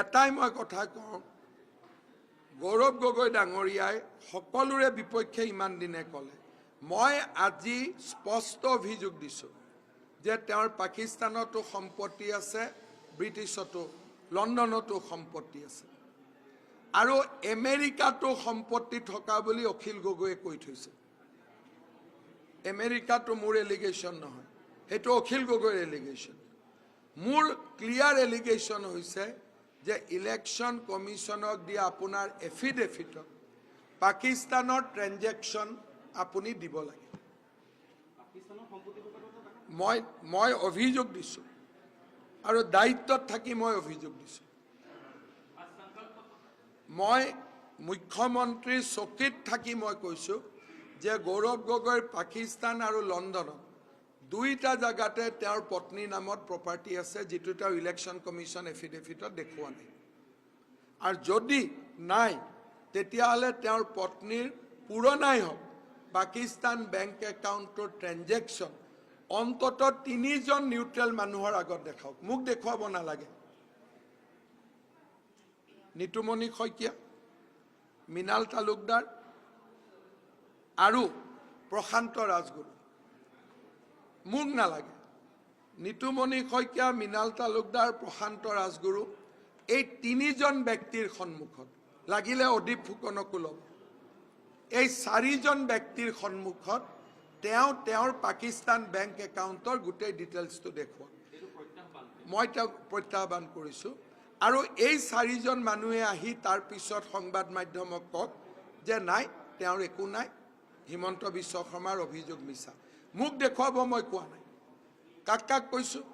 এটাই মই কথা কওঁ, গৌৰৱ গগৈ ডাঙৰীয়াই সকলোৰে বিপক্ষে ইমান দিনে ক'লে। মই আজি স্পষ্ট অভিযোগ দিছোঁ যে তেওঁৰ পাকিস্তানতো সম্পত্তি আছে, ব্ৰিটিছতো, লণ্ডনতো সম্পত্তি আছে, আৰু আমেৰিকাতো সম্পত্তি থকা বুলি অখিল গগৈয়ে কৈ থৈছে। আমেৰিকাতো মোৰ এলিগেশ্যন নহয়, সেইটো অখিল গগৈৰ এলিগেশ্যন। মোৰ ক্লিয়াৰ এলিগেশ্যন হৈছে যে ইলেকশ্যন কমিশ্যনক দিয়া আপোনাৰ এফিডেভিটত পাকিস্তানৰ ট্ৰেনজেকশ্যন আপুনি দিব লাগে। মই অভিযোগ দিছোঁ আৰু দায়িত্বত থাকি মই অভিযোগ দিছোঁ। মই মুখ্যমন্ত্ৰীৰ চকীত থাকি মই কৈছোঁ যে গৌৰৱ গগৈৰ পাকিস্তান আৰু লণ্ডনত দুইটা জাগাতে তেওঁৰ পত্নীৰ নামত প্ৰপাৰ্টি আছে, যিটো তেওঁ ইলেকশ্যন কমিশ্যন এফিডেভিটত দেখুওৱা নাই। আৰু যদি নাই, তেতিয়াহ'লে তেওঁৰ পত্নীৰ পুৰণাই হওক পাকিস্তান বেংক একাউণ্টৰ ট্ৰেনজেকশ্যন অন্ততঃ 3জন নিউট্ৰেল মানুহৰ আগত দেখাওক, মোক দেখুৱাব নালাগে। নিতুমণি শইকীয়া, মৃণাল তালুকদাৰ আৰু প্ৰশান্ত ৰাজগুৰু, মোক নালাগে। নিতুমণি শইকীয়া, মৃণাল তালুকদাৰ, প্ৰশান্ত ৰাজগুৰু, এই 3জন ব্যক্তিৰ সন্মুখত, লাগিলে অদীপ ফুকনকো ল'ব, এই 4জন ব্যক্তিৰ সন্মুখত তেওঁৰ পাকিস্তান বেংক একাউণ্টৰ গোটেই ডিটেইলছটো দেখুৱাওক। মই তেওঁক প্ৰত্যাহ্বান কৰিছোঁ। আৰু এই 4জন মানুহে আহি তাৰ পিছত সংবাদ মাধ্যমক কওক যে নাই, তেওঁৰ একো নাই, হিমন্ত বিশ্ব শৰ্মাৰ অভিযোগ মিছা। মোক দেখুৱাব, মই কোৱা নাই। কাক কাক কৈছোঁ?